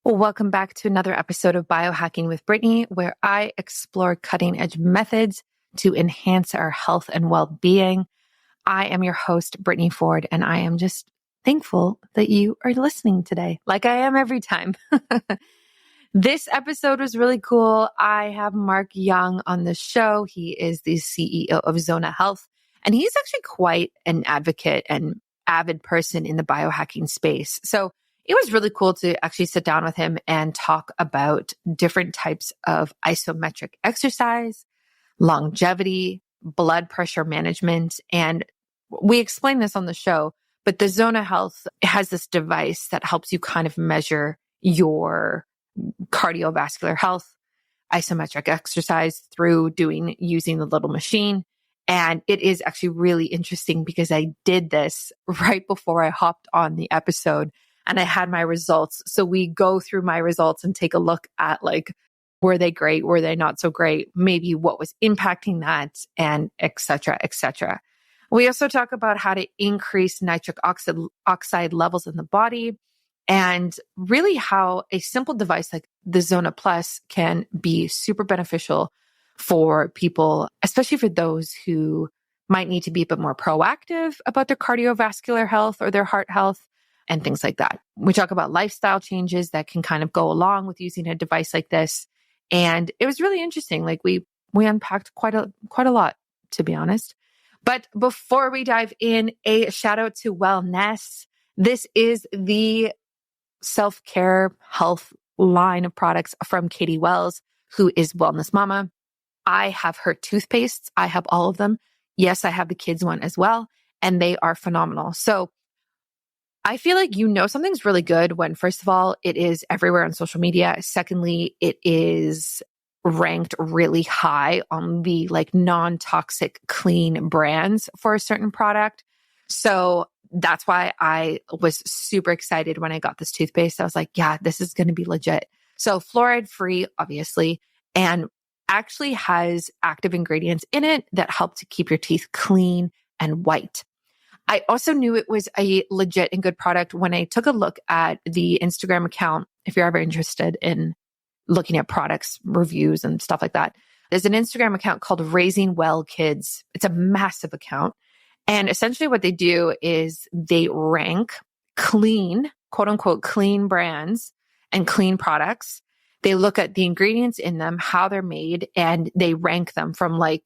Well, welcome back to another episode of Biohacking with Brittany, where I explore cutting edge methods to enhance our health and well-being. I am your host, Brittany Ford, and I am just thankful that you are listening today, like I am every time. This episode was really cool. I have Mark Young on the show. He is the CEO of Zona Health, and he's actually quite an advocate and avid person in the biohacking space. So it was really cool to actually sit down with him and talk about different types of isometric exercise, longevity, blood pressure management. And we explained this on the show, but the Zona Health has this device that helps you kind of measure your cardiovascular health, isometric exercise through using the little machine. And it is actually really interesting because I did this right before I hopped on the episode and I had my results. So we go through my results and take a look at were they great? Were they not so great? Maybe what was impacting that, and et cetera, et cetera. We also talk about how to increase nitric oxide levels in the body, and really how a simple device like the Zona Plus can be super beneficial for people, especially for those who might need to be a bit more proactive about their cardiovascular health or their heart health and things like that. We talk about lifestyle changes that can kind of go along with using a device like this. And it was really interesting. We unpacked quite a lot, to be honest. But before we dive in, a shout out to Wellness. This is the self-care health line of products from Katie Wells, who is Wellness Mama. I have her toothpastes. I have all of them. Yes, I have the kids one as well, and they are phenomenal. So I feel like something's really good when, first of all, it is everywhere on social media. Secondly, it is ranked really high on the non-toxic clean brands for a certain product. So that's why I was super excited when I got this toothpaste. I was like, yeah, this is going to be legit. So fluoride free, obviously, and actually has active ingredients in it that help to keep your teeth clean and white. I also knew it was a legit and good product when I took a look at the Instagram account. If you're ever interested in looking at products, reviews and stuff like that, there's an Instagram account called Raising Well Kids. It's a massive account. And essentially what they do is they rank clean, quote unquote, clean brands and clean products. They look at the ingredients in them, how they're made, and they rank them from A+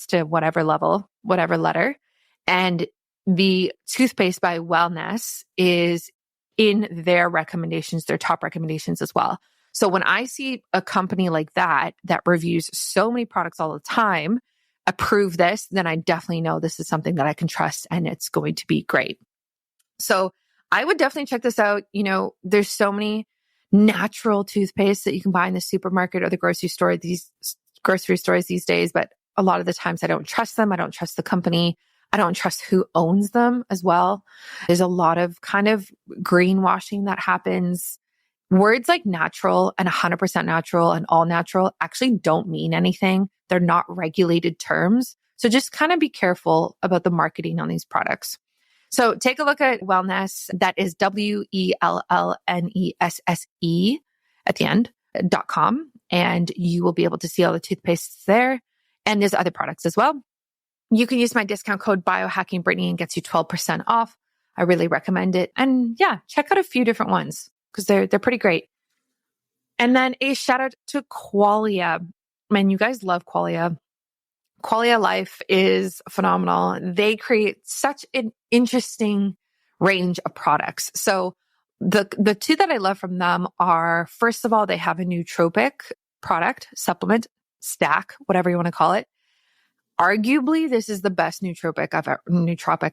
to whatever level, whatever letter. And the toothpaste by Wellness is in their recommendations, their top recommendations as well. So when I see a company like that reviews so many products all the time, approve this, then I definitely know this is something that I can trust and it's going to be great. So I would definitely check this out. There's so many natural toothpaste that you can buy in the supermarket or the grocery store, these grocery stores these days, but a lot of the times I don't trust them. I don't trust the company. I don't trust who owns them as well. There's a lot of kind of greenwashing that happens. Words like natural and 100% natural and all natural actually don't mean anything. They're not regulated terms. So just kind of be careful about the marketing on these products. So take a look at Wellness. That is WELLNESSE at the end, .com. And you will be able to see all the toothpastes there. And there's other products as well. You can use my discount code BiohackingBrittany and gets you 12% off. I really recommend it. And yeah, check out a few different ones because they're pretty great. And then a shout out to Qualia. Man, you guys love Qualia. Qualia Life is phenomenal. They create such an interesting range of products. So the two that I love from them are, first of all, they have a nootropic product, supplement, stack, whatever you want to call it. Arguably, this is the best nootropic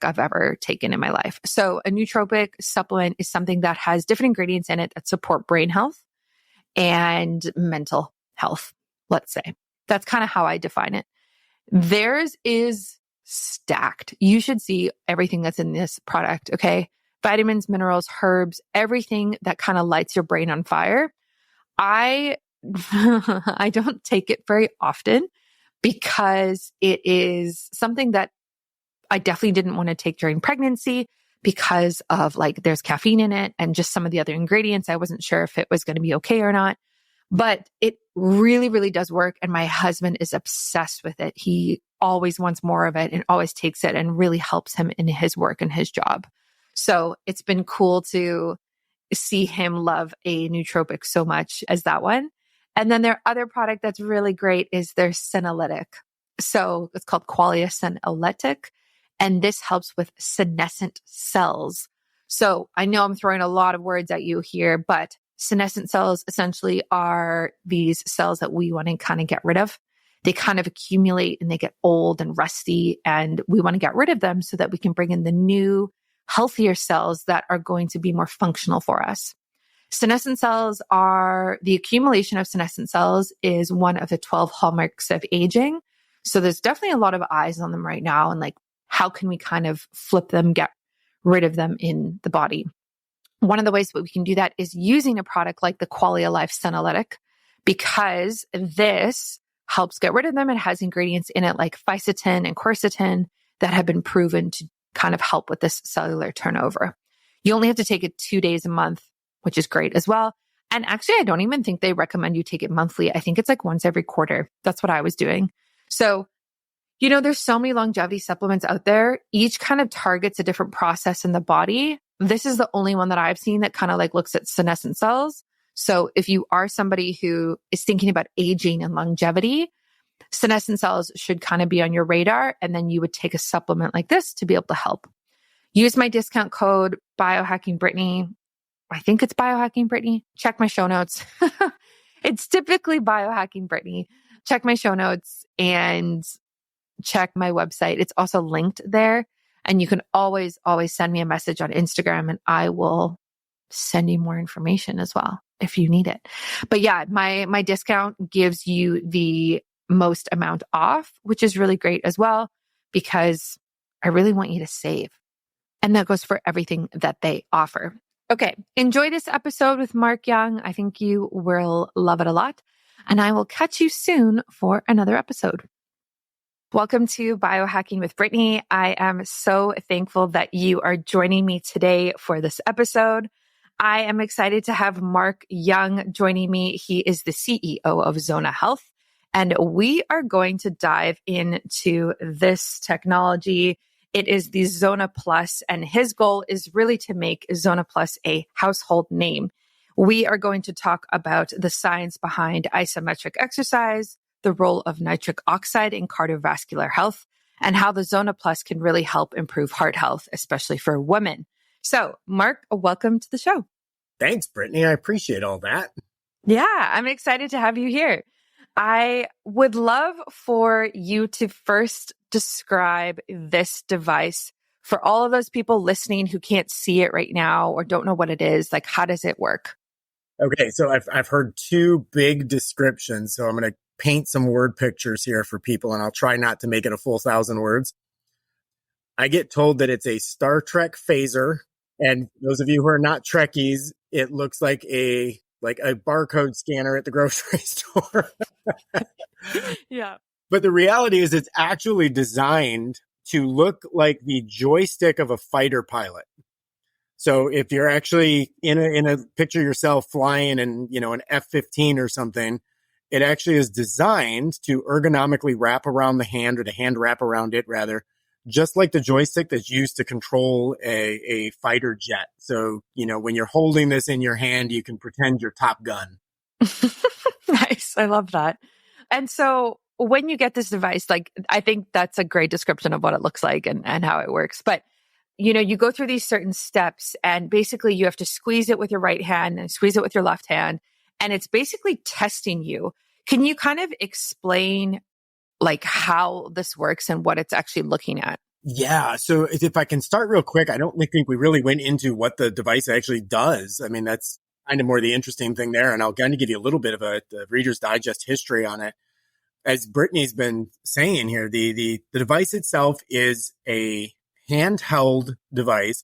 I've ever taken in my life. So a nootropic supplement is something that has different ingredients in it that support brain health and mental health, let's say. That's kind of how I define it. Theirs is stacked. You should see everything that's in this product, okay? Vitamins, minerals, herbs, everything that kind of lights your brain on fire. I don't take it very often because it is something that I definitely didn't want to take during pregnancy because of like there's caffeine in it and just some of the other ingredients. I wasn't sure if it was going to be okay or not, but it really, really does work. And my husband is obsessed with it. He always wants more of it and always takes it and really helps him in his work and his job. So it's been cool to see him love a nootropic so much as that one. And then their other product that's really great is their senolytic. So it's called Qualia Senolytic. And this helps with senescent cells. So I know I'm throwing a lot of words at you here, but senescent cells essentially are these cells that we want to kind of get rid of. They kind of accumulate and they get old and rusty, and we want to get rid of them so that we can bring in the new, healthier cells that are going to be more functional for us. Senescent cells are the accumulation of senescent cells is one of the 12 hallmarks of aging. So there's definitely a lot of eyes on them right now. And like, how can we kind of flip them, get rid of them in the body? One of the ways that we can do that is using a product like the Qualia Life Senolytic, because this helps get rid of them. It has ingredients in it like fisetin and quercetin that have been proven to kind of help with this cellular turnover. You only have to take it 2 days a month, which is great as well. And actually, I don't even think they recommend you take it monthly. I think it's like once every quarter. That's what I was doing. So, there's so many longevity supplements out there. Each kind of targets a different process in the body. This is the only one that I've seen that kind of like looks at senescent cells. So if you are somebody who is thinking about aging and longevity, senescent cells should kind of be on your radar. And then you would take a supplement like this to be able to help. Use my discount code BiohackingBrittany. I think it's BiohackingBrittany. Check my show notes. It's typically BiohackingBrittany. Check my show notes and check my website. It's also linked there. And you can always send me a message on Instagram and I will send you more information as well if you need it. But yeah, my discount gives you the most amount off, which is really great as well, because I really want you to save. And that goes for everything that they offer. Okay. Enjoy this episode with Mark Young. I think you will love it a lot. And I will catch you soon for another episode. Welcome to Biohacking with Brittany. I am so thankful that you are joining me today for this episode. I am excited to have Mark Young joining me. He is the CEO of Zona Health, and we are going to dive into this technology. It is the Zona Plus, and his goal is really to make Zona Plus a household name. We are going to talk about the science behind isometric exercise, the role of nitric oxide in cardiovascular health, and how the Zona Plus can really help improve heart health, especially for women. So, Mark, welcome to the show. Thanks, Brittany. I appreciate all that. Yeah, I'm excited to have you here. I would love for you to first describe this device for all of those people listening who can't see it right now or don't know what it is. Like, how does it work? Okay, so I've heard two big descriptions, so I'm going to paint some word pictures here for people, and I'll try not to make it a full 1,000 words. I get told that it's a Star Trek phaser, and those of you who are not Trekkies, it looks like a barcode scanner at the grocery store. Yeah. But the reality is it's actually designed to look like the joystick of a fighter pilot. So if you're actually in a picture yourself flying in, an F-15 or something, it actually is designed to ergonomically wrap around the hand, or the hand wrap around it rather, just like the joystick that's used to control a fighter jet. So, when you're holding this in your hand, you can pretend you're Top Gun. Nice. I love that. And so when you get this device, I think that's a great description of what it looks like and how it works. But you go through these certain steps, and basically you have to squeeze it with your right hand and squeeze it with your left hand. And it's basically testing you. Can you kind of explain how this works and what it's actually looking at? Yeah. So if I can start real quick, I don't think we really went into what the device actually does. I mean, that's kind of more the interesting thing there. And I'll kind of give you a little bit of the Reader's Digest history on it. As Brittany's been saying here, the device itself is a handheld device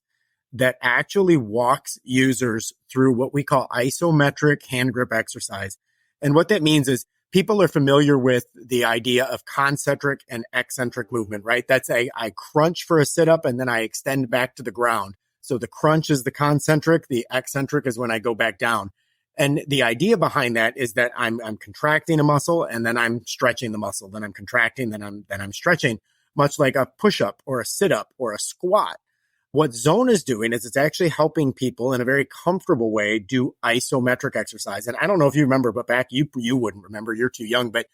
that actually walks users through what we call isometric hand grip exercise. And what that means is people are familiar with the idea of concentric and eccentric movement, right? That's I crunch for a sit-up and then I extend back to the ground. So the crunch is the concentric, the eccentric is when I go back down. And the idea behind that is that I'm contracting a muscle and then I'm stretching the muscle. Then I'm contracting, then I'm stretching, much like a push-up or a sit-up or a squat. What Zona is doing is it's actually helping people in a very comfortable way do isometric exercise. And I don't know if you remember, but back, you wouldn't remember, you're too young, but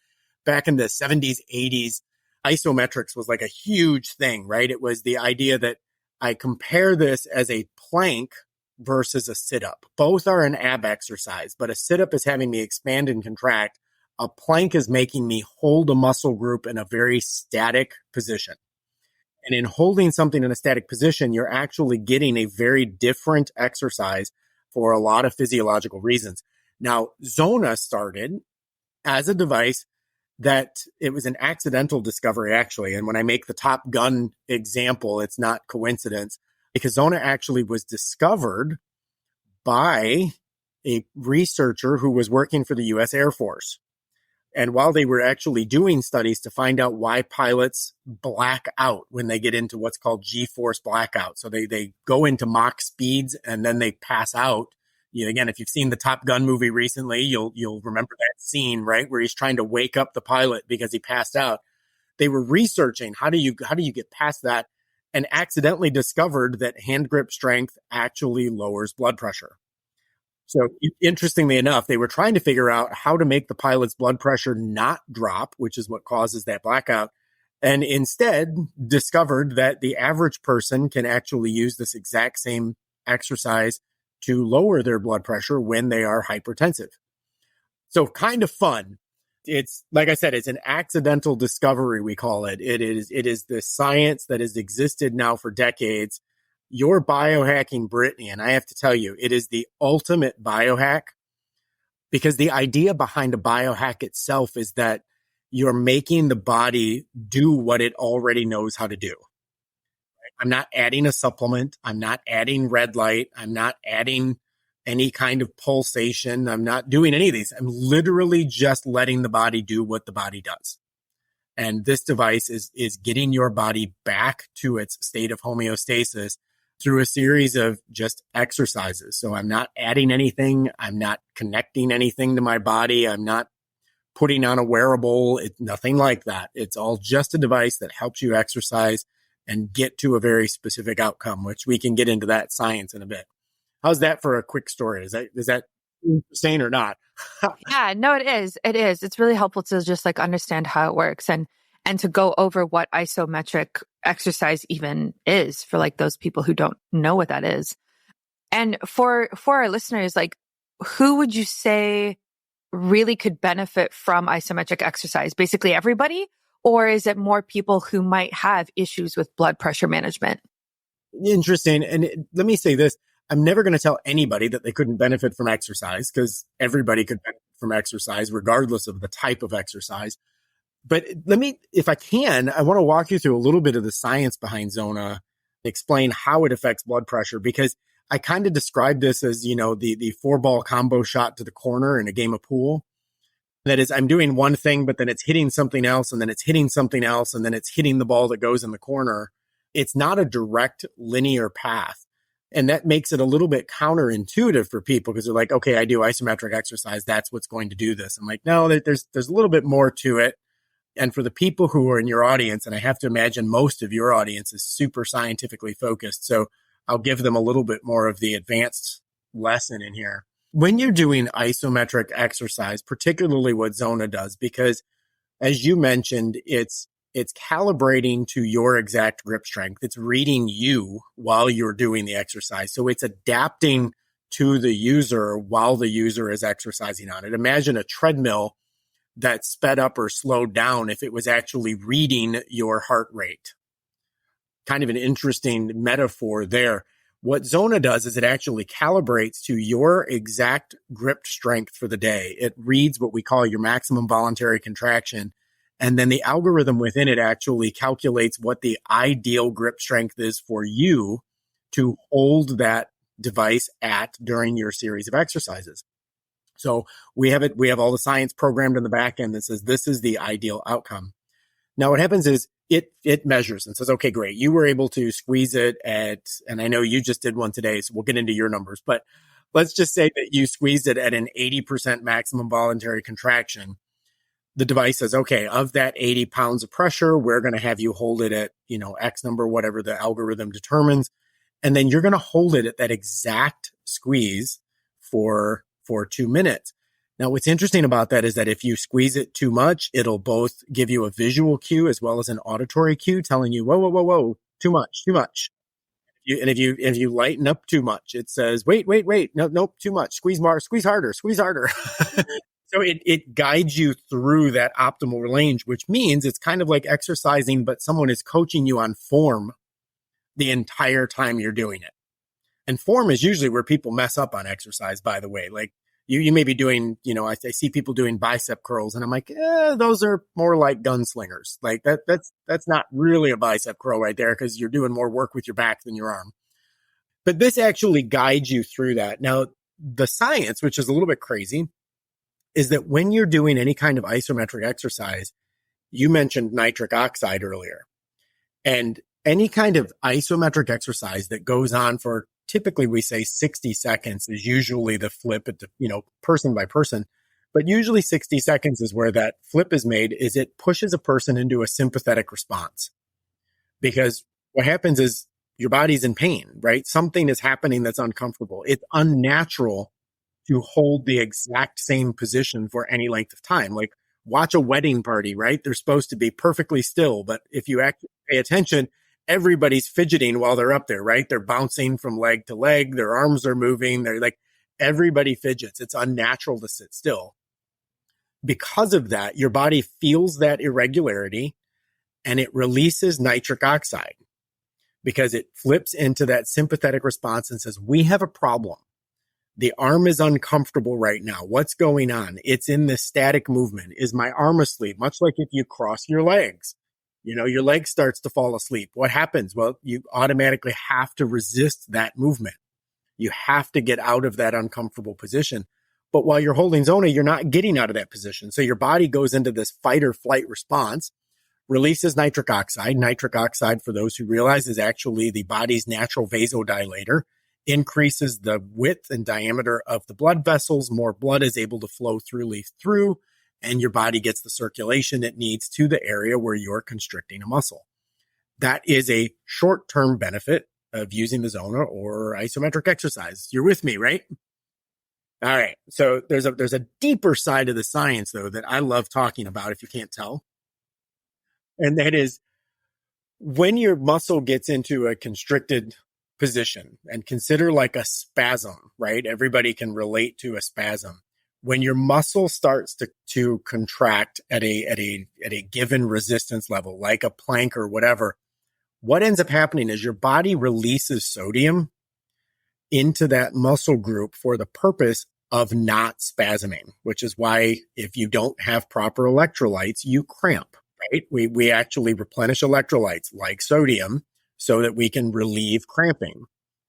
back in the 70s, 80s, isometrics was like a huge thing, right? It was the idea that I compare this as a plank versus a sit-up. Both are an ab exercise, but a sit-up is having me expand and contract. A plank is making me hold a muscle group in a very static position. And in holding something in a static position, you're actually getting a very different exercise for a lot of physiological reasons. Now, Zona started as a device that it was an accidental discovery, actually. And when I make the Top Gun example, it's not coincidence, because Zona actually was discovered by a researcher who was working for the US Air Force. And while they were actually doing studies to find out why pilots black out when they get into what's called G-force blackout. So they go into Mach speeds and then they pass out. Again, if you've seen the Top Gun movie recently, you'll remember that scene, right? Where he's trying to wake up the pilot because he passed out. They were researching how do you get past that, and accidentally discovered that hand grip strength actually lowers blood pressure. So interestingly enough, they were trying to figure out how to make the pilot's blood pressure not drop, which is what causes that blackout, and instead discovered that the average person can actually use this exact same exercise to lower their blood pressure when they are hypertensive. So kind of fun. It's, like I said, it's an accidental discovery, we call it. It is the science that has existed now for decades. You're biohacking Brittany, and I have to tell you, it is the ultimate biohack, because the idea behind a biohack itself is that you're making the body do what it already knows how to do. I'm not adding a supplement. I'm not adding red light. I'm not adding any kind of pulsation. I'm not doing any of these. I'm literally just letting the body do what the body does. And this device is getting your body back to its state of homeostasis through a series of just exercises. So I'm not adding anything. I'm not connecting anything to my body. I'm not putting on a wearable. It's nothing like that. It's all just a device that helps you exercise and get to a very specific outcome, which we can get into that science in a bit. How's that for a quick story? Is that insane or not? Yeah, no, it is. It is. It's really helpful to just like understand how it works and to go over what isometric exercise even is for like those people who don't know what that is. And for our listeners, like, who would you say really could benefit from isometric exercise? Basically everybody? Or is it more people who might have issues with blood pressure management? Interesting. And let me say this. I'm never going to tell anybody that they couldn't benefit from exercise, because everybody could benefit from exercise regardless of the type of exercise. But if I can, I want to walk you through a little bit of the science behind Zona, explain how it affects blood pressure, because I kind of describe this as, the 4-ball combo shot to the corner in a game of pool. That is, I'm doing one thing, but then it's hitting something else, and then it's hitting something else, and then it's hitting the ball that goes in the corner. It's not a direct linear path. And that makes it a little bit counterintuitive for people, because they're like, okay, I do isometric exercise. That's what's going to do this. I'm like, no, there's a little bit more to it. And for the people who are in your audience, and I have to imagine most of your audience is super scientifically focused, so I'll give them a little bit more of the advanced lesson in here. When you're doing isometric exercise, particularly what Zona does, because as you mentioned, it's calibrating to your exact grip strength. It's reading you while you're doing the exercise. So it's adapting to the user while the user is exercising on it. Imagine a treadmill that sped up or slowed down if it was actually reading your heart rate. Kind of an interesting metaphor there. What Zona does is it actually calibrates to your exact grip strength for the day. It reads what we call your maximum voluntary contraction. And then the algorithm within it actually calculates what the ideal grip strength is for you to hold that device at during your series of exercises. So we have all the science programmed in the back end that says this is the ideal outcome. Now what happens is it measures and says, okay, great. You were able to squeeze it and I know you just did one today, so we'll get into your numbers, but let's just say that you squeezed it at an 80% maximum voluntary contraction. The device says, okay, of that 80 pounds of pressure, we're going to have you hold it at, X number, whatever the algorithm determines. And then you're going to hold it at that exact squeeze for 2 minutes. Now, what's interesting about that is that if you squeeze it too much, it'll both give you a visual cue as well as an auditory cue telling you, whoa, whoa, whoa, whoa, too much, too much. If you lighten up too much, it says, wait, nope, too much, squeeze more, squeeze harder. So it guides you through that optimal range, which means it's kind of like exercising, but someone is coaching you on form the entire time you're doing it. And form is usually where people mess up on exercise, by the way. Like you may be doing, I see people doing bicep curls and I'm like, those are more like gunslingers. Like that's not really a bicep curl right there because you're doing more work with your back than your arm. But this actually guides you through that. Now, the science, which is a little bit crazy, is that when you're doing any kind of isometric exercise, you mentioned nitric oxide earlier, and any kind of isometric exercise that goes on for typically we say 60 seconds is usually the flip at the, person by person, but usually 60 seconds is where that flip is made, is it pushes a person into a sympathetic response. Because what happens is your body's in pain, right? Something is happening that's uncomfortable. It's unnatural to hold the exact same position for any length of time. Like watch a wedding party, right? They're supposed to be perfectly still, but if you actually pay attention, everybody's fidgeting while they're up there, right? They're bouncing from leg to leg. Their arms are moving. They're like, everybody fidgets. It's unnatural to sit still. Because of that, your body feels that irregularity and it releases nitric oxide because it flips into that sympathetic response and says, we have a problem. The arm is uncomfortable right now. What's going on? It's in this static movement. Is my arm asleep? Much like if you cross your legs, your leg starts to fall asleep. What happens? Well, you automatically have to resist that movement. You have to get out of that uncomfortable position. But while you're holding Zona, you're not getting out of that position. So your body goes into this fight or flight response, releases nitric oxide. Nitric oxide, for those who realize, is actually the body's natural vasodilator. Increases the width and diameter of the blood vessels. More blood is able to flow through, and your body gets the circulation it needs to the area where you're constricting a muscle. That is a short-term benefit of using the Zona or isometric exercise. You're with me, right? All right. So there's a deeper side of the science, though, that I love talking about, if you can't tell. And that is when your muscle gets into a constricted position, and consider like a spasm, right? Everybody can relate to a spasm. When your muscle starts to contract at a given resistance level, like a plank or whatever, what ends up happening is your body releases sodium into that muscle group for the purpose of not spasming, which is why if you don't have proper electrolytes, you cramp, right? We actually replenish electrolytes like sodium so that we can relieve cramping.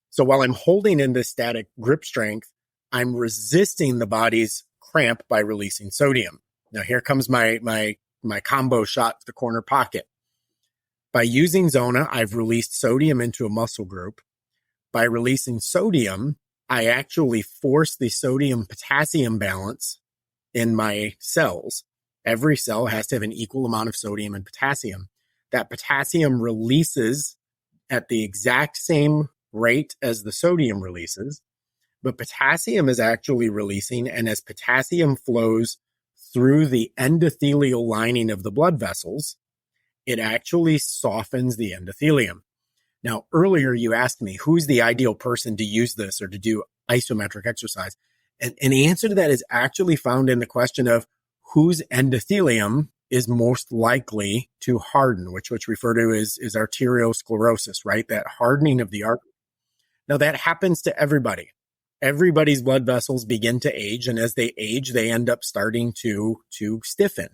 So while I'm holding in this static grip strength, I'm resisting the body's cramp by releasing sodium. Now here comes my combo shot to the corner pocket. By using Zona, I've released sodium into a muscle group. By releasing sodium, I actually force the sodium-potassium balance in my cells. Every cell has to have an equal amount of sodium and potassium. That potassium releases at the exact same rate as the sodium releases, but potassium is actually releasing, and as potassium flows through the endothelial lining of the blood vessels, it actually softens the endothelium. Now, earlier you asked me, who's the ideal person to use this or to do isometric exercise? And the answer to that is actually found in the question of whose endothelium is most likely to harden, which refer to as arteriosclerosis, right? That hardening of the artery. Now that happens to everybody. Everybody's blood vessels begin to age, and as they age, they end up starting to stiffen.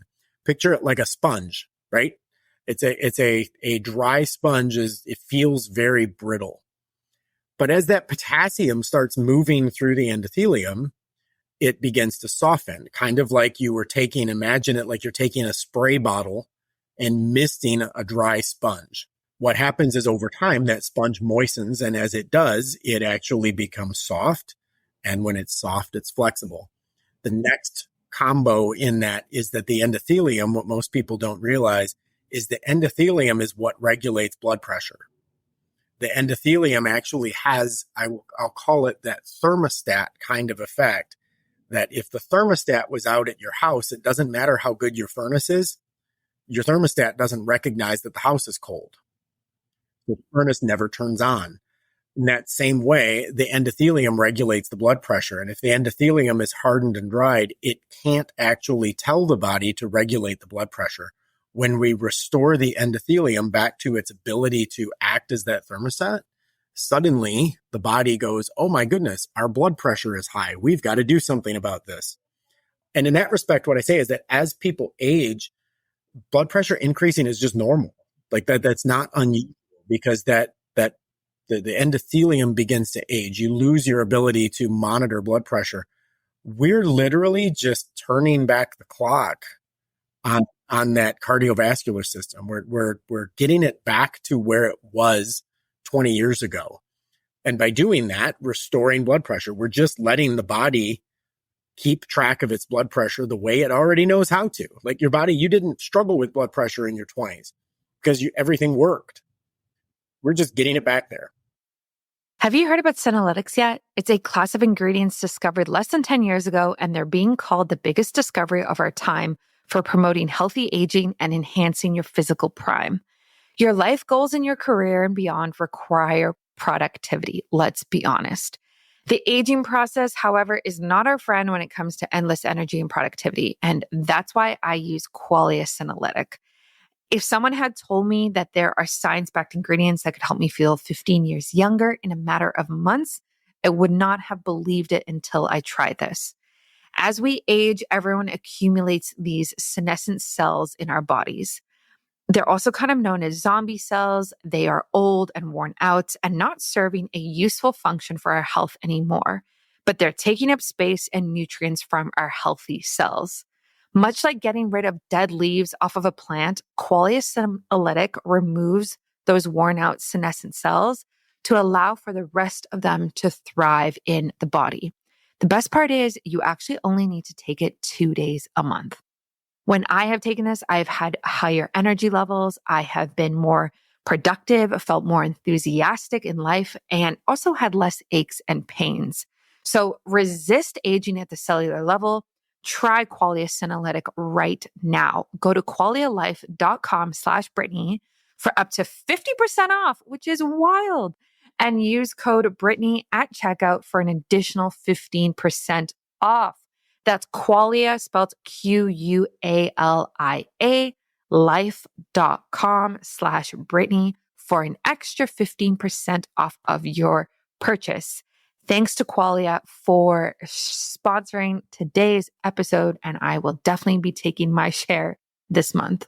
Picture it like a sponge, right? It's a dry sponge. It feels very brittle. But as that potassium starts moving through the endothelium, it begins to soften, kind of like imagine it like you're taking a spray bottle and misting a dry sponge. What happens is over time, that sponge moistens, and as it does, it actually becomes soft. And when it's soft, it's flexible. The next combo in that is that the endothelium, what most people don't realize, is the endothelium is what regulates blood pressure. The endothelium actually has, I'll call it that thermostat kind of effect, that if the thermostat was out at your house, it doesn't matter how good your furnace is, your thermostat doesn't recognize that the house is cold. The furnace never turns on. In that same way, the endothelium regulates the blood pressure. And if the endothelium is hardened and dried, it can't actually tell the body to regulate the blood pressure. When we restore the endothelium back to its ability to act as that thermostat, suddenly the body goes, oh my goodness, our blood pressure is high. We've got to do something about this. And in that respect, what I say is that as people age, blood pressure increasing is just normal. Like that's not unusual, because the endothelium begins to age. You lose your ability to monitor blood pressure. We're literally just turning back the clock on that cardiovascular system. We're getting it back to where it was 20 years ago. And by doing that, restoring blood pressure, we're just letting the body keep track of its blood pressure the way it already knows how to. Like your body, you didn't struggle with blood pressure in your 20s because everything worked. We're just getting it back there. Have you heard about senolytics yet? It's a class of ingredients discovered less than 10 years ago, and they're being called the biggest discovery of our time for promoting healthy aging and enhancing your physical prime. Your life goals in your career and beyond require productivity, let's be honest. The aging process, however, is not our friend when it comes to endless energy and productivity, and that's why I use Qualia Senolytic. If someone had told me that there are science-backed ingredients that could help me feel 15 years younger in a matter of months, I would not have believed it until I tried this. As we age, everyone accumulates these senescent cells in our bodies. They're also kind of known as zombie cells. They are old and worn out and not serving a useful function for our health anymore, but they're taking up space and nutrients from our healthy cells. Much like getting rid of dead leaves off of a plant, Qualia Senolytic removes those worn out senescent cells to allow for the rest of them to thrive in the body. The best part is you actually only need to take it 2 days a month. When I have taken this, I've had higher energy levels. I have been more productive, felt more enthusiastic in life, and also had less aches and pains. So resist aging at the cellular level. Try Qualia Senolytic right now. Go to qualialife.com/Brittany for up to 50% off, which is wild. And use code Brittany at checkout for an additional 15% off. That's Qualia, spelled Qualia, life.com/Brittany for an extra 15% off of your purchase. Thanks to Qualia for sponsoring today's episode, and I will definitely be taking my share this month.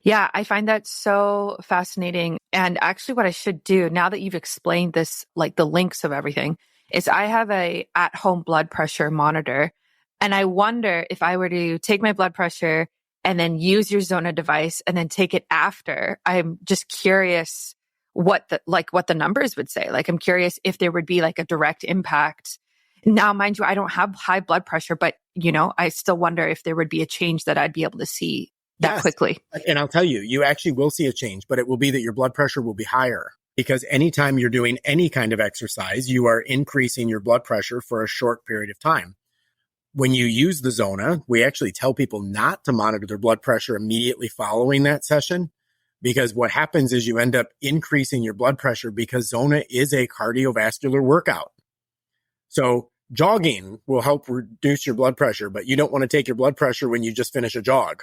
Yeah, I find that so fascinating. And actually what I should do now that you've explained this, like the links of everything, is I have a at-home blood pressure monitor. And I wonder if I were to take my blood pressure and then use your Zona device and then take it after, I'm just curious what the numbers would say. Like, I'm curious if there would be like a direct impact. Now, mind you, I don't have high blood pressure, but I still wonder if there would be a change that I'd be able to see that quickly. And I'll tell you, you actually will see a change, but it will be that your blood pressure will be higher, because anytime you're doing any kind of exercise, you are increasing your blood pressure for a short period of time. When you use the Zona, we actually tell people not to monitor their blood pressure immediately following that session, because what happens is you end up increasing your blood pressure, because Zona is a cardiovascular workout. So jogging will help reduce your blood pressure, but you don't want to take your blood pressure when you just finish a jog.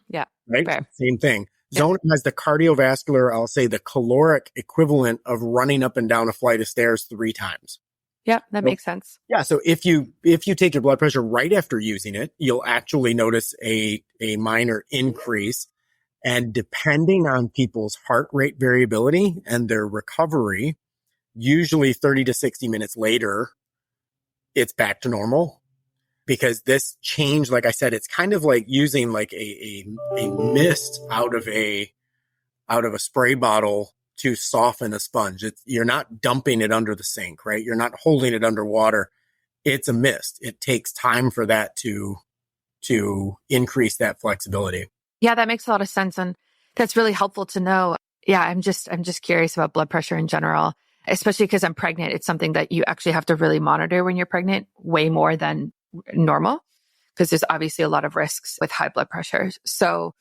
Yeah. Right? Fair. Same thing. Zona has the cardiovascular, I'll say the caloric equivalent of running up and down a flight of stairs 3 times. Yeah, that makes sense. Yeah. So if you take your blood pressure right after using it, you'll actually notice a minor increase. And depending on people's heart rate variability and their recovery, usually 30 to 60 minutes later, it's back to normal. because this change, like I said, it's kind of like using like a mist out of a spray bottle to soften a sponge. You're not dumping it under the sink, right? You're not holding it underwater. It's a mist. It takes time for that to increase that flexibility. Yeah, that makes a lot of sense. And that's really helpful to know. Yeah, I'm just curious about blood pressure in general, especially because I'm pregnant. It's something that you actually have to really monitor when you're pregnant, way more than normal, because there's obviously a lot of risks with high blood pressure. So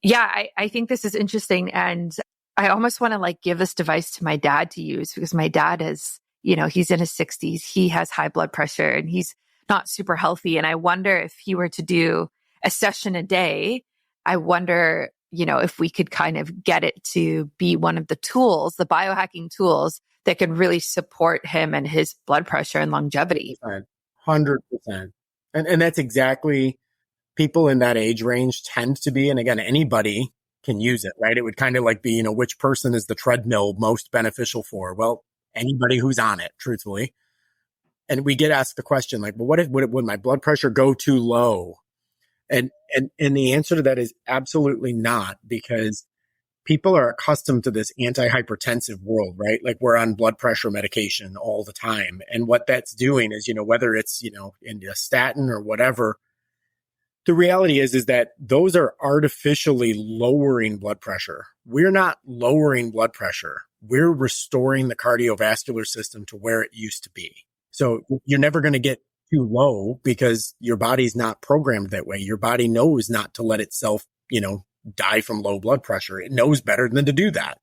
yeah, I think this is interesting. And I almost want to like give this device to my dad to use, because my dad is, he's in his 60s. He has high blood pressure and he's not super healthy. And I wonder if he were to do a session a day, I wonder, if we could kind of get it to be one of the tools, the biohacking tools that could really support him and his blood pressure and longevity. 100%. And that's exactly, people in that age range tend to be, and again, anybody can use it, right? It would kind of like be, which person is the treadmill most beneficial for? Well, anybody who's on it, truthfully. And we get asked the question like, well, would my blood pressure go too low? And the answer to that is absolutely not, because people are accustomed to this antihypertensive world, right? Like we're on blood pressure medication all the time. And what that's doing is, whether it's, in a statin or whatever, the reality is that those are artificially lowering blood pressure. We're not lowering blood pressure. We're restoring the cardiovascular system to where it used to be. So you're never going to get too low because your body's not programmed that way. Your body knows not to let itself, die from low blood pressure. It knows better than to do that.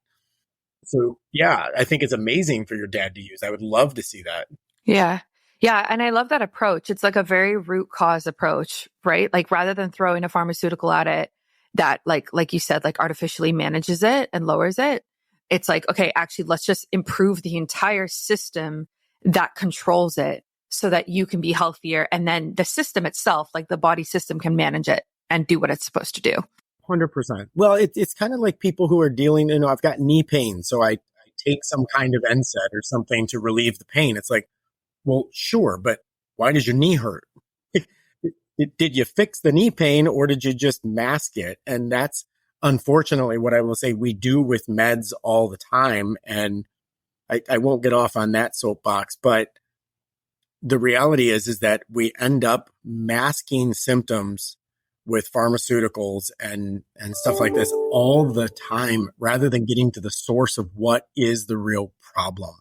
So yeah, I think it's amazing for your dad to use. I would love to see that. Yeah. Yeah. And I love that approach. It's like a very root cause approach, right? Like rather than throwing a pharmaceutical at it that like you said, like artificially manages it and lowers it. It's like, okay, actually, let's just improve the entire system that controls it so that you can be healthier. And then the system itself, like the body system, can manage it and do what it's supposed to do. 100%. Well, it's kind of like people who are dealing, I've got knee pain, so I take some kind of NSAID or something to relieve the pain. It's like, well, sure, but why does your knee hurt? Did you fix the knee pain or did you just mask it? And that's unfortunately what I will say we do with meds all the time. And I won't get off on that soapbox, but the reality is that we end up masking symptoms with pharmaceuticals and stuff like this all the time, rather than getting to the source of what is the real problem.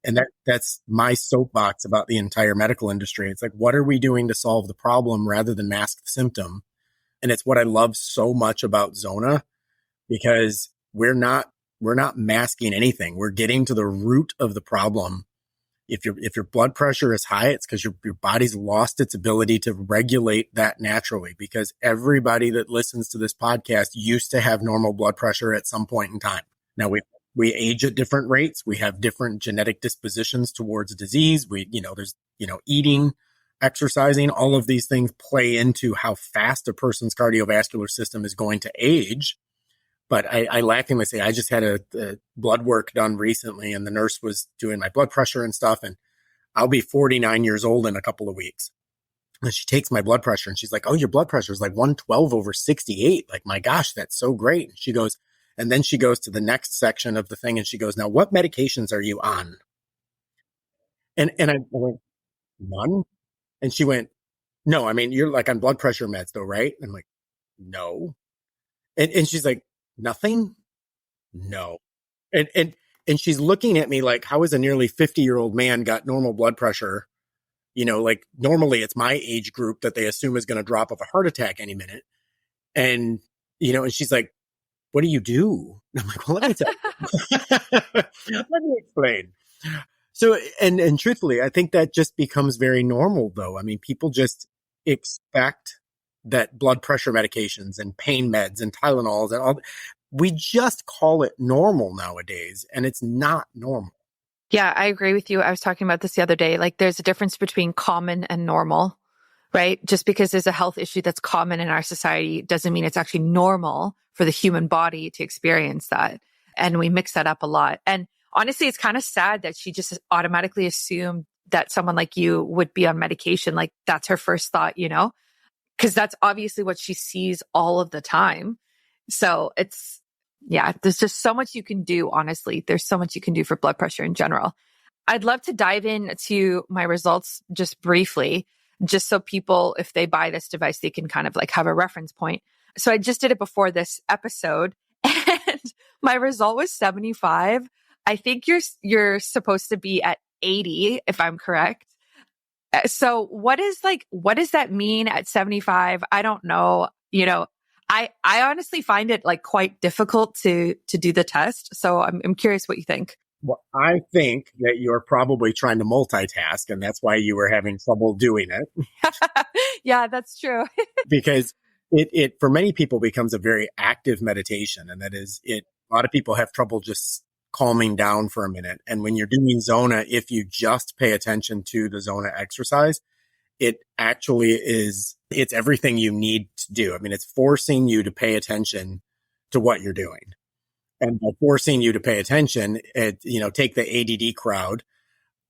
And that's my soapbox about the entire medical industry. It's like, what are we doing to solve the problem rather than mask the symptom? And it's what I love so much about Zona, because we're not masking anything. We're getting to the root of the problem. If your blood pressure is high, it's because your body's lost its ability to regulate that naturally, because everybody that listens to this podcast used to have normal blood pressure at some point in time. Now we age at different rates. We have different genetic dispositions towards disease. There's eating, exercising, all of these things play into how fast a person's cardiovascular system is going to age. But I laughingly say, I just had a blood work done recently, and the nurse was doing my blood pressure and stuff. And I'll be 49 years old in a couple of weeks. And she takes my blood pressure and she's like, oh, your blood pressure is like 112/68. Like, my gosh, that's so great. And she goes, and then she goes to the next section of the thing and she goes, now, what medications are you on? And I went, none. And she went, no, I mean, you're like on blood pressure meds though, right? And I'm like, no. And she's like, nothing? No. And she's looking at me like, how is a nearly 50-year-old man got normal blood pressure? Like normally it's my age group that they assume is going to drop of a heart attack any minute. And, and she's like, what do you do? And I'm like, well, let me tell you. Let me explain. So, and truthfully, I think that just becomes very normal though. I mean, people just expect that blood pressure medications and pain meds and Tylenols and all, we just call it normal nowadays, and it's not normal. Yeah, I agree with you. I was talking about this the other day. Like there's a difference between common and normal, right? Just because there's a health issue that's common in our society doesn't mean it's actually normal for the human body to experience that. And we mix that up a lot. And honestly, it's kind of sad that she just automatically assumed that someone like you would be on medication. Like that's her first thought, because that's obviously what she sees all of the time. So there's just so much you can do. Honestly, there's so much you can do for blood pressure in general. I'd love to dive into my results just briefly, just so people, if they buy this device, they can kind of like have a reference point. So I just did it before this episode and my result was 75. I think you're supposed to be at 80, if I'm correct. So what does that mean at 75? I don't know. I honestly find it like quite difficult to do the test. So I'm curious what you think. Well, I think that you're probably trying to multitask, and that's why you were having trouble doing it. Yeah, that's true. Because it for many people becomes a very active meditation, and that is it. A lot of people have trouble just calming down for a minute. And when you're doing Zona, if you just pay attention to the Zona exercise, it actually it's everything you need to do. I mean, it's forcing you to pay attention to what you're doing. And by forcing you to pay attention, take the ADD crowd.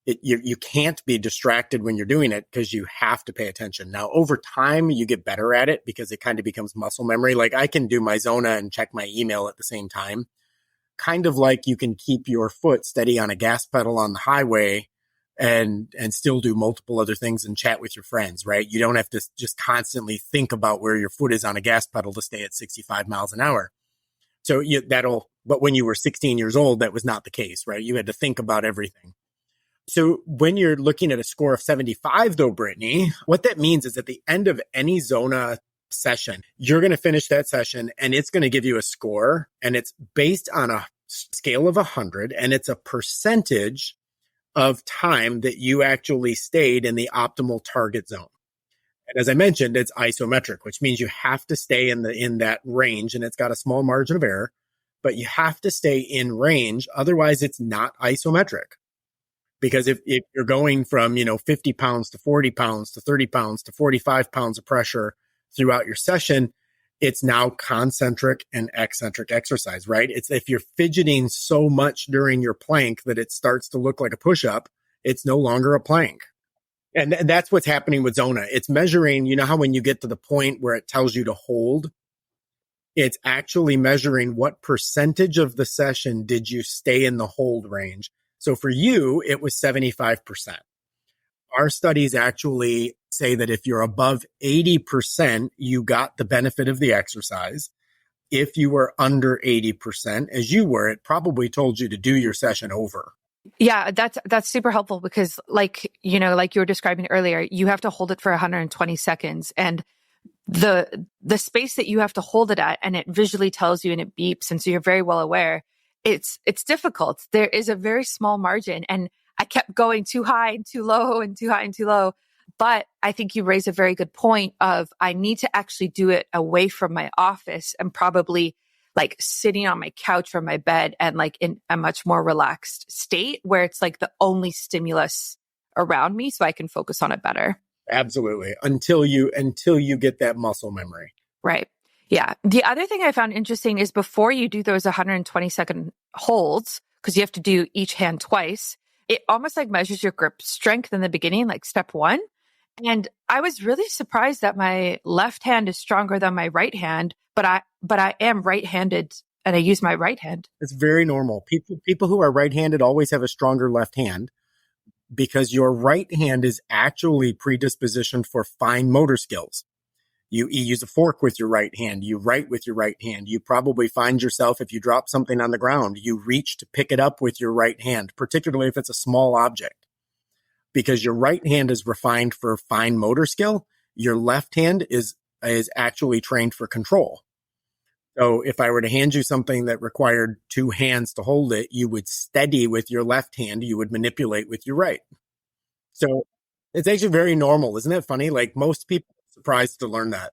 You can't be distracted when you're doing it because you have to pay attention. Now, over time, you get better at it because it kind of becomes muscle memory. Like I can do my Zona and check my email at the same time. Kind of like you can keep your foot steady on a gas pedal on the highway and still do multiple other things and chat with your friends, right? You don't have to just constantly think about where your foot is on a gas pedal to stay at 65 miles an hour. So but when you were 16 years old, that was not the case, right? You had to think about everything. So when you're looking at a score of 75 though, Brittany, what that means is at the end of any Zona session, you're going to finish that session and it's going to give you a score, and it's based on a scale of 100, and it's a percentage of time that you actually stayed in the optimal target zone. And as I mentioned, it's isometric, which means you have to stay in that range, and it's got a small margin of error, but you have to stay in range. Otherwise, it's not isometric. Because if you're going from, 50 pounds to 40 pounds to 30 pounds to 45 pounds of pressure throughout your session, it's now concentric and eccentric exercise, right? It's if you're fidgeting so much during your plank that it starts to look like a push-up, it's no longer a plank. And that's what's happening with Zona. It's measuring, how when you get to the point where it tells you to hold, it's actually measuring what percentage of the session did you stay in the hold range. So for you, it was 75%. Our studies actually say that if you're above 80%, you got the benefit of the exercise. If you were under 80%, as you were, it probably told you to do your session over. Yeah, that's super helpful because like you were describing earlier, you have to hold it for 120 seconds, and the space that you have to hold it at, and it visually tells you and it beeps, and so you're very well aware. It's difficult. There is a very small margin, and I kept going too high and too low and too high and too low. But I think you raise a very good point of I need to actually do it away from my office and probably like sitting on my couch or my bed and like in a much more relaxed state where it's like the only stimulus around me so I can focus on it better. Absolutely. Until you get that muscle memory. Right. Yeah. The other thing I found interesting is before you do those 120-second holds, because you have to do each hand twice, it almost like measures your grip strength in the beginning, like step one. And I was really surprised that my left hand is stronger than my right hand, but I am right-handed and I use my right hand. It's very normal. People who are right-handed always have a stronger left hand because your right hand is actually predispositioned for fine motor skills. You use a fork with your right hand. You write with your right hand. You probably find yourself, if you drop something on the ground, you reach to pick it up with your right hand, particularly if it's a small object. Because your right hand is refined for fine motor skill, your left hand is actually trained for control. So if I were to hand you something that required two hands to hold it, you would steady with your left hand, you would manipulate with your right. So it's actually very normal. Isn't it funny? Like most people are surprised to learn that.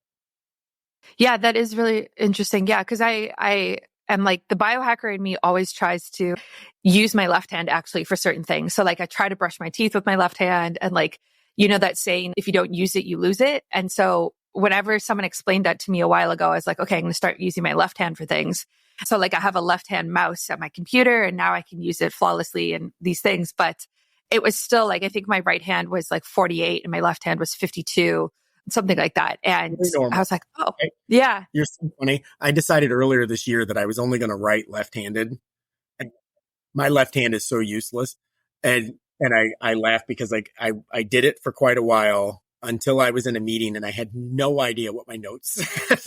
Yeah, that is really interesting. Yeah, because I am like the biohacker in me always tries to use my left hand actually for certain things. So like I try to brush my teeth with my left hand and like, that saying, if you don't use it, you lose it. And so whenever someone explained that to me a while ago, I was like, okay, I'm going to start using my left hand for things. So like I have a left hand mouse at my computer and now I can use it flawlessly and these things. But it was still like, I think my right hand was like 48 and my left hand was 52, something like that. And I was like, oh, okay. Yeah. You're so funny. I decided earlier this year that I was only going to write left-handed. And my left hand is so useless. And I laugh because like I did it for quite a while until I was in a meeting and I had no idea what my notes said.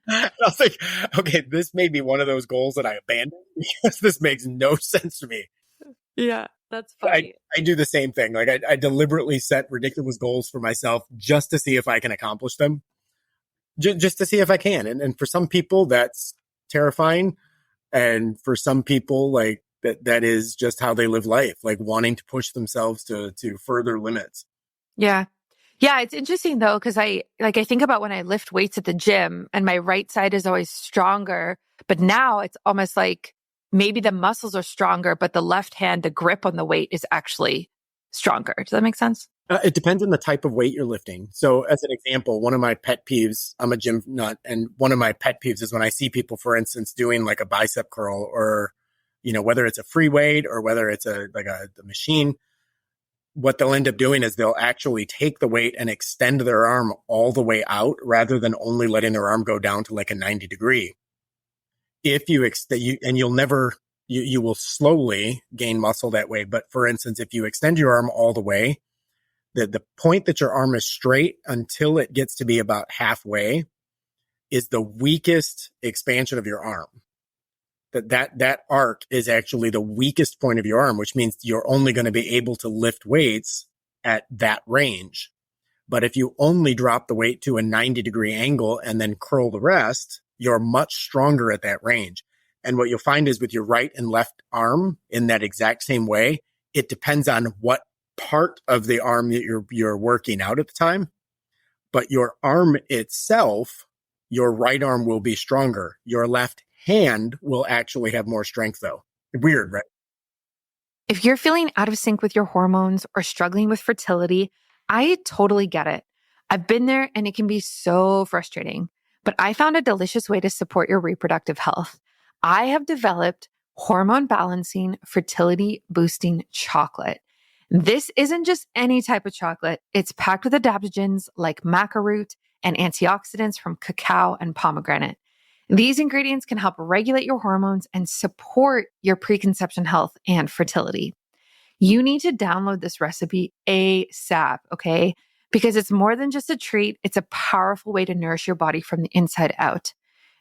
I was like, okay, this may be one of those goals that I abandoned because this makes no sense to me. Yeah, that's funny. I do the same thing. Like I deliberately set ridiculous goals for myself just to see if I can accomplish them, just to see if I can. And for some people, that's terrifying. And for some people, like that is just how they live life, like wanting to push themselves to further limits. Yeah. Yeah, it's interesting though, because I think about when I lift weights at the gym and my right side is always stronger, but now it's almost like maybe the muscles are stronger, but the left hand, the grip on the weight is actually stronger. Does that make sense? It depends on the type of weight you're lifting. So as an example, one of my pet peeves, I'm a gym nut, and one of my pet peeves is when I see people, for instance, doing like a bicep curl or, whether it's a free weight or whether it's a machine, what they'll end up doing is they'll actually take the weight and extend their arm all the way out rather than only letting their arm go down to like a 90 degree. If you and you'll never, you will slowly gain muscle that way. But for instance, if you extend your arm all the way, the point that your arm is straight until it gets to be about halfway is the weakest expansion of your arm. That arc is actually the weakest point of your arm, which means you're only going to be able to lift weights at that range. But if you only drop the weight to a 90-degree angle and then curl the rest, you're much stronger at that range. And what you'll find is with your right and left arm in that exact same way, it depends on what part of the arm that you're working out at the time. But your arm itself, your right arm will be stronger. Your left hand will actually have more strength though. Weird, right? If you're feeling out of sync with your hormones or struggling with fertility, I totally get it. I've been there and it can be so frustrating, but I found a delicious way to support your reproductive health. I have developed hormone balancing, fertility boosting chocolate. This isn't just any type of chocolate. It's packed with adaptogens like maca root and antioxidants from cacao and pomegranate. These ingredients can help regulate your hormones and support your preconception health and fertility. You need to download this recipe ASAP, okay? Because it's more than just a treat. It's a powerful way to nourish your body from the inside out.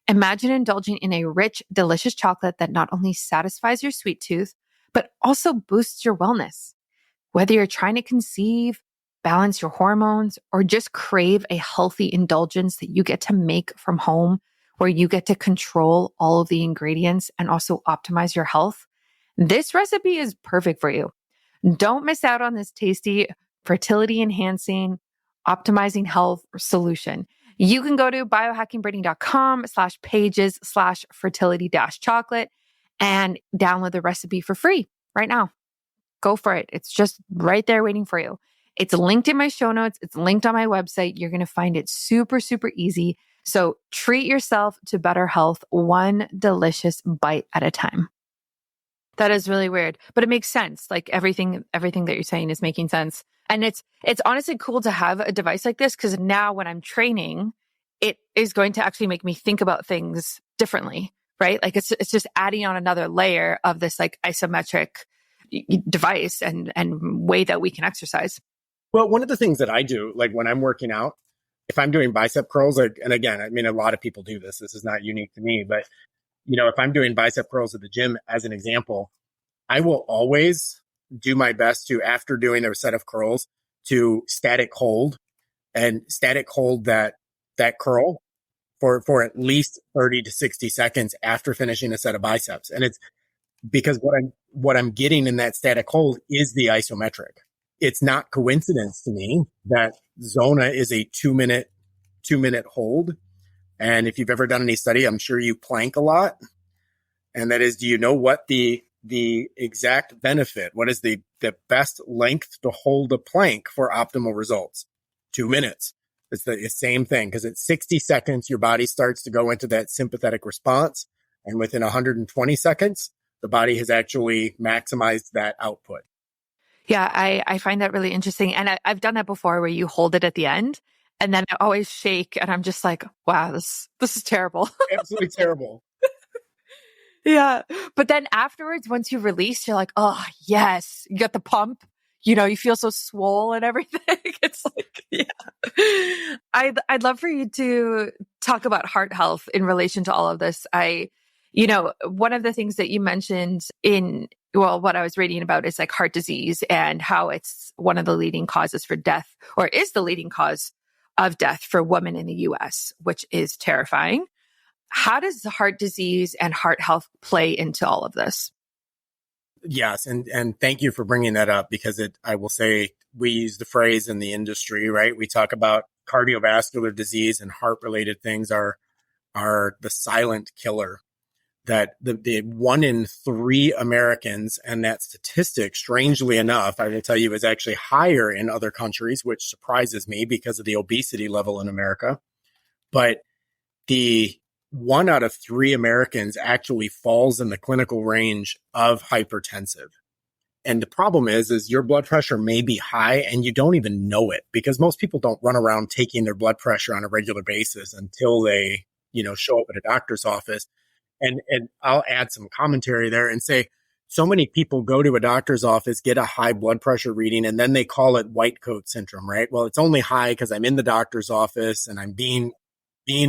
Imagine indulging in a rich, delicious chocolate that not only satisfies your sweet tooth, but also boosts your wellness. Whether you're trying to conceive, balance your hormones, or just crave a healthy indulgence that you get to make from home, where you get to control all of the ingredients and also optimize your health, this recipe is perfect for you. Don't miss out on this tasty, fertility enhancing, optimizing health solution. You can go to biohackingbrittany.com/pages/fertility-chocolate and download the recipe for free right now. Go for it. It's just right there waiting for you. It's linked in my show notes. It's linked on my website. You're going to find it super, super easy. So treat yourself to better health, one delicious bite at a time. That is really weird, but it makes sense. Like everything that you're saying is making sense. And it's honestly cool to have a device like this because now when I'm training, it is going to actually make me think about things differently, right? Like it's just adding on another layer of this like isometric device and way that we can exercise. Well, one of the things that I do, like when I'm working out, if I'm doing bicep curls, like, and again, I mean, a lot of people do this. This is not unique to me, but if I'm doing bicep curls at the gym, as an example, I will always do my best to, after doing a set of curls, to static hold that curl for at least 30 to 60 seconds after finishing a set of biceps. And it's because what I'm getting in that static hold is the isometric. It's not coincidence to me that Zona is a 2-minute hold. And if you've ever done any study, I'm sure you plank a lot. And that is, do you know what the exact benefit, what is the best length to hold a plank for optimal results? 2 minutes. It's the same thing because at 60 seconds, your body starts to go into that sympathetic response. And within 120 seconds, the body has actually maximized that output. Yeah, I find that really interesting. And I've done that before where you hold it at the end and then I always shake and I'm just like, wow, this is terrible. Absolutely terrible. Yeah. But then afterwards, once you release, you're like, oh, yes, you got the pump. You feel so swole and everything. It's like, yeah. I'd love for you to talk about heart health in relation to all of this. One of the things that you mentioned what I was reading about is like heart disease and how it's one of the leading causes for death, or is the leading cause of death for women in the US, which is terrifying. How does heart disease and heart health play into all of this? Yes. And thank you for bringing that up, because I will say, we use the phrase in the industry, right? We talk about cardiovascular disease and heart related things are the silent killer, that the 1 in 3 Americans, and that statistic, strangely enough, I will tell you, is actually higher in other countries, which surprises me because of the obesity level in America. But the 1 out of 3 Americans actually falls in the clinical range of hypertensive. And the problem is your blood pressure may be high and you don't even know it, because most people don't run around taking their blood pressure on a regular basis until they, show up at a doctor's office. And I'll add some commentary there and say, so many people go to a doctor's office, get a high blood pressure reading, and then they call it white coat syndrome, right? Well, it's only high because I'm in the doctor's office and I'm being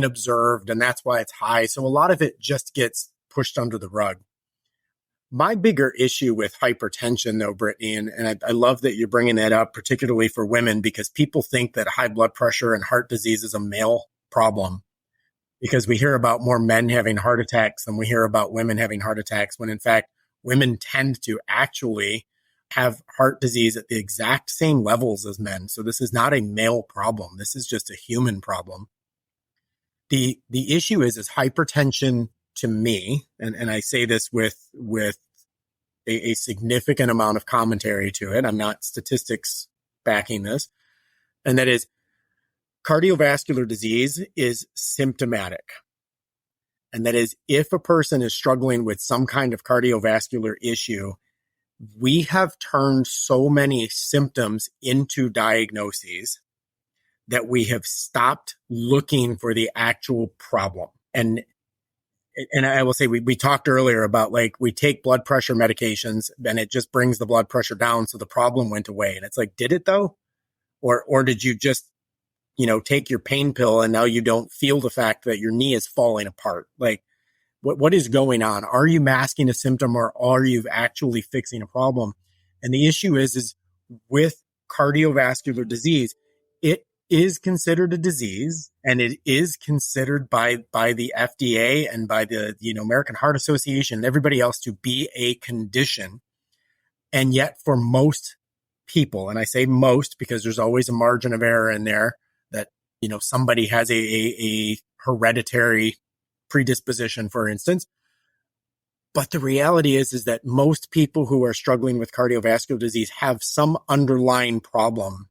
observed, and that's why it's high. So a lot of it just gets pushed under the rug. My bigger issue with hypertension, though, Brittany, and I love that you're bringing that up, particularly for women, because people think that high blood pressure and heart disease is a male problem, because we hear about more men having heart attacks than we hear about women having heart attacks, when in fact, women tend to actually have heart disease at the exact same levels as men. So this is not a male problem. This is just a human problem. The issue is hypertension, to me, and I say this with a significant amount of commentary to it. I'm not statistics backing this. And that is, cardiovascular disease is symptomatic. And that is, if a person is struggling with some kind of cardiovascular issue, we have turned so many symptoms into diagnoses that we have stopped looking for the actual problem. And I will say, we talked earlier about, like, we take blood pressure medications and it just brings the blood pressure down, so the problem went away. And it's like, did it though? Or did you just, take your pain pill and now you don't feel the fact that your knee is falling apart? Like, what is going on? Are you masking a symptom, or are you actually fixing a problem? And the issue is with cardiovascular disease, it is considered a disease, and it is considered by the FDA and by the American Heart Association and everybody else to be a condition. And yet for most people, and I say most because there's always a margin of error in there, that somebody has a hereditary predisposition, for instance. But the reality is that most people who are struggling with cardiovascular disease have some underlying problem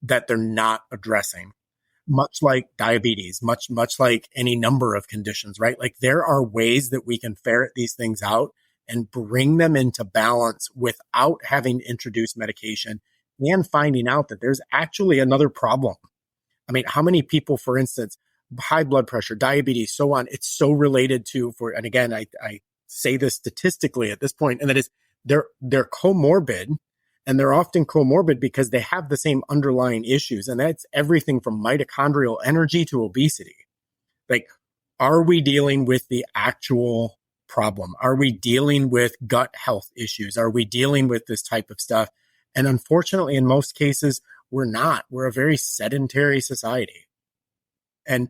that they're not addressing, much like diabetes, much like any number of conditions, right? Like, there are ways that we can ferret these things out and bring them into balance without having to introduce medication, and finding out that there's actually another problem. I mean, how many people, for instance, high blood pressure, diabetes, so on, it's so related to, and again, I say this statistically at this point, and that is, they're comorbid. And they're often comorbid because they have the same underlying issues. And that's everything from mitochondrial energy to obesity. Like, are we dealing with the actual problem? Are we dealing with gut health issues? Are we dealing with this type of stuff? And unfortunately, in most cases, we're not. We're a very sedentary society. And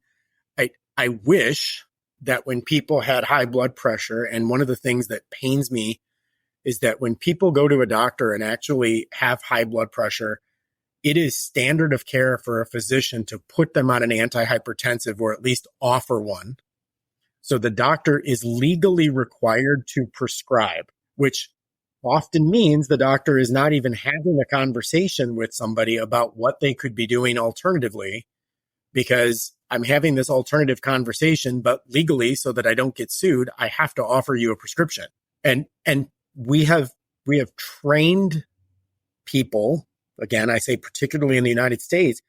I wish that when people had high blood pressure, and one of the things that pains me is that when people go to a doctor and actually have high blood pressure, it is standard of care for a physician to put them on an antihypertensive, or at least offer one. So the doctor is legally required to prescribe, which often means the doctor is not even having a conversation with somebody about what they could be doing alternatively, because I'm having this alternative conversation, but legally, so that I don't get sued, I have to offer you a prescription. And we have trained people, again, I say particularly in the United States,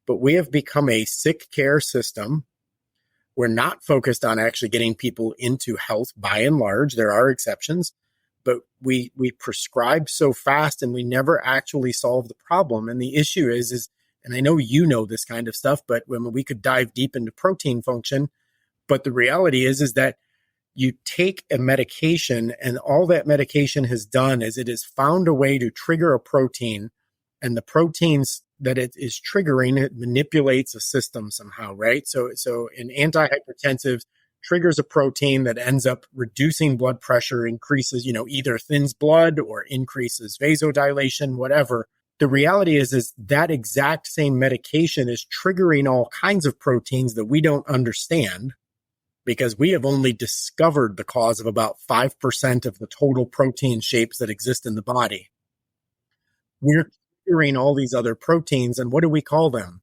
but we have become a sick care system. We're not focused on actually getting people into health by and large. There are exceptions, but we prescribe so fast and we never actually solve the problem. And the issue is, and I know you know this kind of stuff, but when we could dive deep into protein function, but the reality is that you take a medication and all that medication has done is it has found a way to trigger a protein, and the proteins that it is triggering, it manipulates a system somehow, right? So an antihypertensive triggers a protein that ends up reducing blood pressure, increases, either thins blood or increases vasodilation, whatever. The reality is that exact same medication is triggering all kinds of proteins that we don't understand, because we have only discovered the cause of about 5% of the total protein shapes that exist in the body. We're triggering all these other proteins, and what do we call them?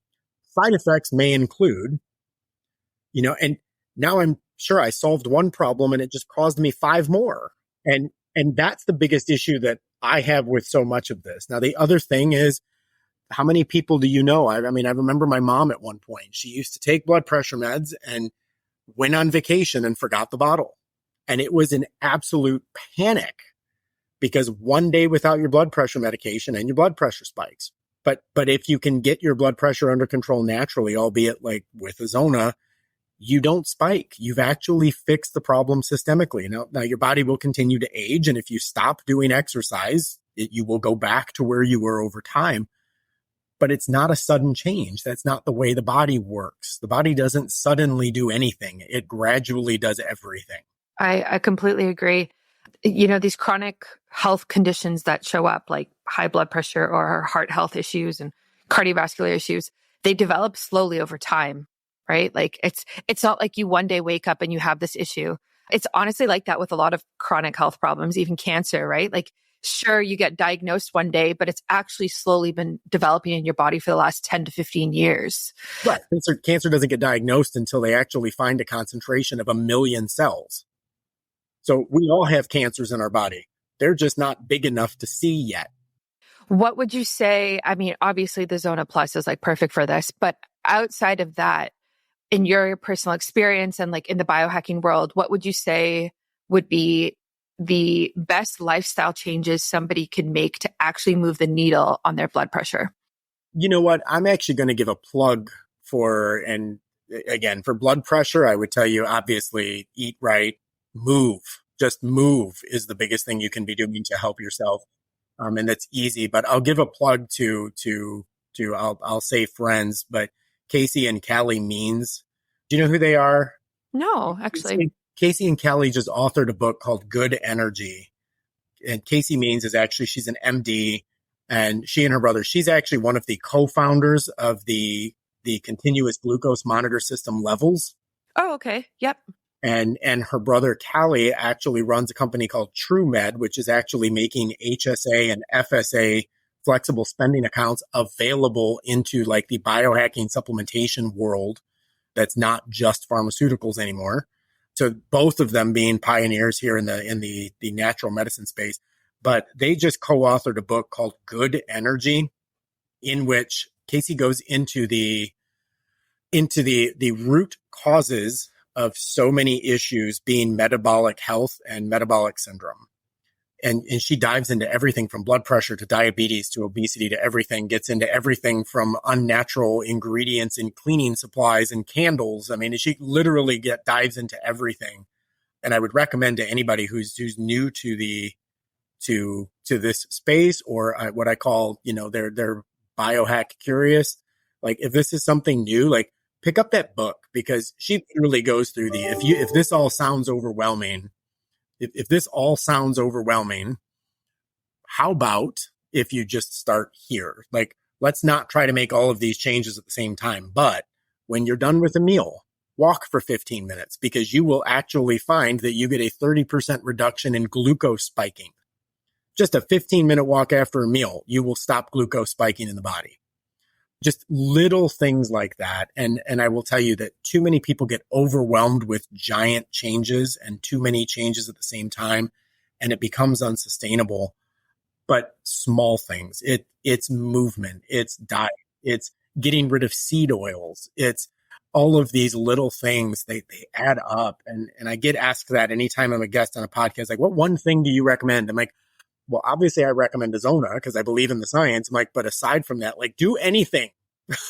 Side effects may include, and now I'm sure I solved one problem and it just caused me 5 more. And that's the biggest issue that I have with so much of this. Now, the other thing is, how many people do you know? I remember my mom at one point, she used to take blood pressure meds and went on vacation and forgot the bottle. And it was an absolute panic, because one day without your blood pressure medication and your blood pressure spikes. But if you can get your blood pressure under control naturally, albeit like with a Zona, you don't spike. You've actually fixed the problem systemically. Now your body will continue to age. And if you stop doing exercise, you will go back to where you were over time. But it's not a sudden change. That's not the way the body works. The body doesn't suddenly do anything. It gradually does everything. I completely agree. These chronic health conditions that show up, like high blood pressure or heart health issues and cardiovascular issues, they develop slowly over time, right? Like it's not like you one day wake up and you have this issue. It's honestly like that with a lot of chronic health problems, even cancer, right? Like, sure, you get diagnosed one day, but it's actually slowly been developing in your body for the last 10 to 15 years. Right. Cancer doesn't get diagnosed until they actually find a concentration of 1 million cells. So we all have cancers in our body. They're just not big enough to see yet. What would you say? Obviously the Zona Plus is like perfect for this, but outside of that, in your personal experience and like in the biohacking world, what would you say would be the best lifestyle changes somebody can make to actually move the needle on their blood pressure? You know what? I'm actually going to give a plug for blood pressure. I would tell you, obviously, eat right, move. Just move is the biggest thing you can be doing to help yourself. And that's easy, but I'll give a plug to I'll say friends, but Casey and Callie Means. Do you know who they are? No, actually. Casey and Callie just authored a book called Good Energy. And Casey Means she's an MD, and she and her brother, she's actually one of the co-founders of the continuous glucose monitor system Levels. Oh, okay. Yep. And her brother Callie actually runs a company called TrueMed, which is actually making HSA and FSA flexible spending accounts available into like the biohacking supplementation world. That's not just pharmaceuticals anymore. So both of them being pioneers here in the natural medicine space. But they just co-authored a book called Good Energy, in which Casey goes into the root causes of so many issues, being metabolic health and metabolic syndrome. And she dives into everything from blood pressure to diabetes to obesity to everything, gets into everything from unnatural ingredients in cleaning supplies and candles. She literally dives into everything. And I would recommend to anybody who's new to this space, or what I call, they're biohack curious. Like, if this is something new, like, pick up that book, because she literally goes through if this all sounds overwhelming, if this all sounds overwhelming, how about if you just start here? Like, let's not try to make all of these changes at the same time. But when you're done with a meal, walk for 15 minutes, because you will actually find that you get a 30% reduction in glucose spiking. Just a 15-minute walk after a meal, you will stop glucose spiking in the body. Just little things like that. And I will tell you that too many people get overwhelmed with giant changes and too many changes at the same time. and it becomes unsustainable. But small things, it's movement, it's diet, it's getting rid of seed oils. It's all of these little things, they add up. And I get asked that anytime I'm a guest on a podcast, like, what one thing do you recommend? I'm like, well, obviously I recommend the Zona because I believe in the science. I'm like, but aside from that, like, do anything.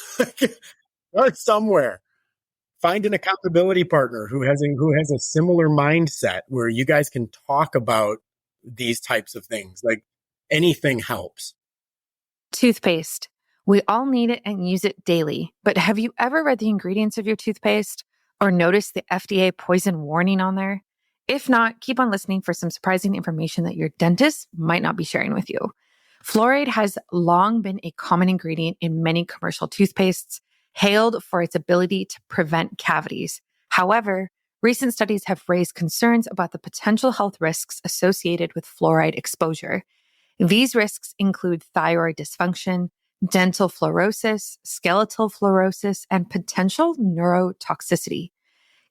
Start somewhere. Find an accountability partner who has a similar mindset where you guys can talk about these types of things. Like, anything helps. Toothpaste. We all need it and use it daily. But have you ever read the ingredients of your toothpaste or noticed the FDA poison warning on there? If not, keep on listening for some surprising information that your dentist might not be sharing with you. Fluoride has long been a common ingredient in many commercial toothpastes, hailed for its ability to prevent cavities. However, recent studies have raised concerns about the potential health risks associated with fluoride exposure. These risks include thyroid dysfunction, dental fluorosis, skeletal fluorosis, and potential neurotoxicity.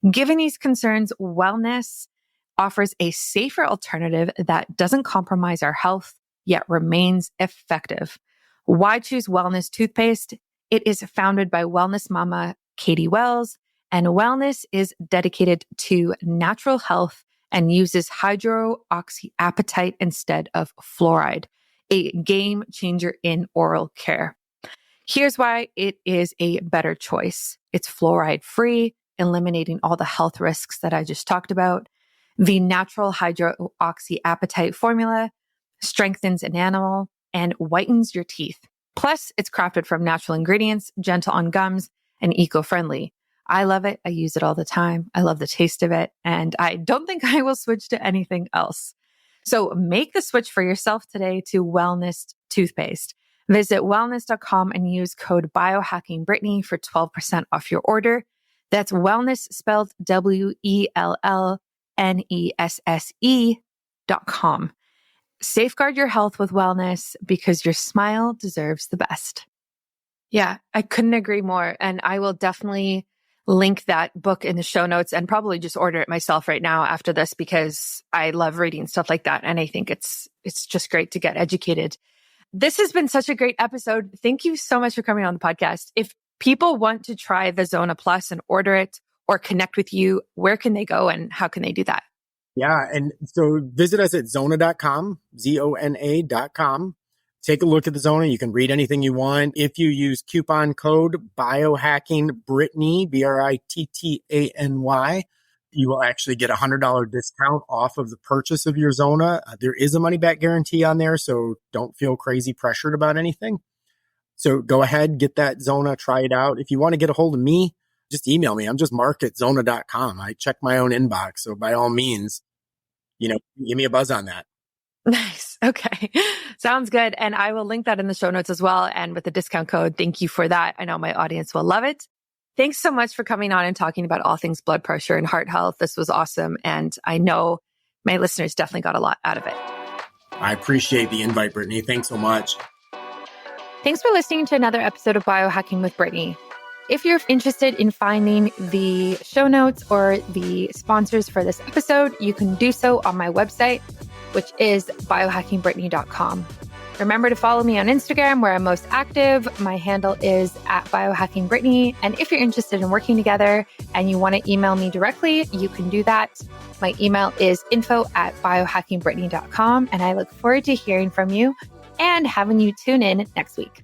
Given these concerns, wellness offers a safer alternative that doesn't compromise our health, yet remains effective. Why choose wellness toothpaste? It is founded by wellness mama Katie Wells, and wellness is dedicated to natural health and uses hydroxyapatite instead of fluoride, a game changer in oral care. Here's why it is a better choice. It's fluoride free, eliminating all the health risks that I just talked about. The natural hydroxyapatite formula strengthens enamel and whitens your teeth. Plus, it's crafted from natural ingredients, gentle on gums, and eco-friendly. I love it. I use it all the time. I love the taste of it. And I don't think I will switch to anything else. So make the switch for yourself today to Wellness Toothpaste. Visit wellness.com and use code biohackingbrittany for 12% off your order. That's wellness spelled WELLNESSE.com. Safeguard your health with wellness because your smile deserves the best. Yeah, I couldn't agree more. And I will definitely link that book in the show notes and probably just order it myself right now after this because I love reading stuff like that. And I think it's just great to get educated. This has been such a great episode. Thank you so much for coming on the podcast. If people want to try the Zona Plus and order it or connect with you, where can they go and how can they do that? Yeah. And so visit us at Zona.com, Zona.com. Take a look at the Zona. You can read anything you want. If you use coupon code biohackingbrittany, Brittany, you will actually get a $100 discount off of the purchase of your Zona. There is a money back guarantee on there, so don't feel crazy pressured about anything. So go ahead, get that Zona, try it out. If you want to get a hold of me, just email me. I'm just mark@zona.com. I check my own inbox. So by all means, give me a buzz on that. Nice. Okay. Sounds good. And I will link that in the show notes as well. And with the discount code, thank you for that. I know my audience will love it. Thanks so much for coming on and talking about all things blood pressure and heart health. This was awesome. And I know my listeners definitely got a lot out of it. I appreciate the invite, Brittany. Thanks so much. Thanks for listening to another episode of Biohacking with Brittany. If you're interested in finding the show notes or the sponsors for this episode, you can do so on my website, which is biohackingbrittany.com. Remember to follow me on Instagram where I'm most active. My handle is @biohackingbrittany. And if you're interested in working together and you want to email me directly, you can do that. My email is info@biohackingbrittany.com. And I look forward to hearing from you and having you tune in next week.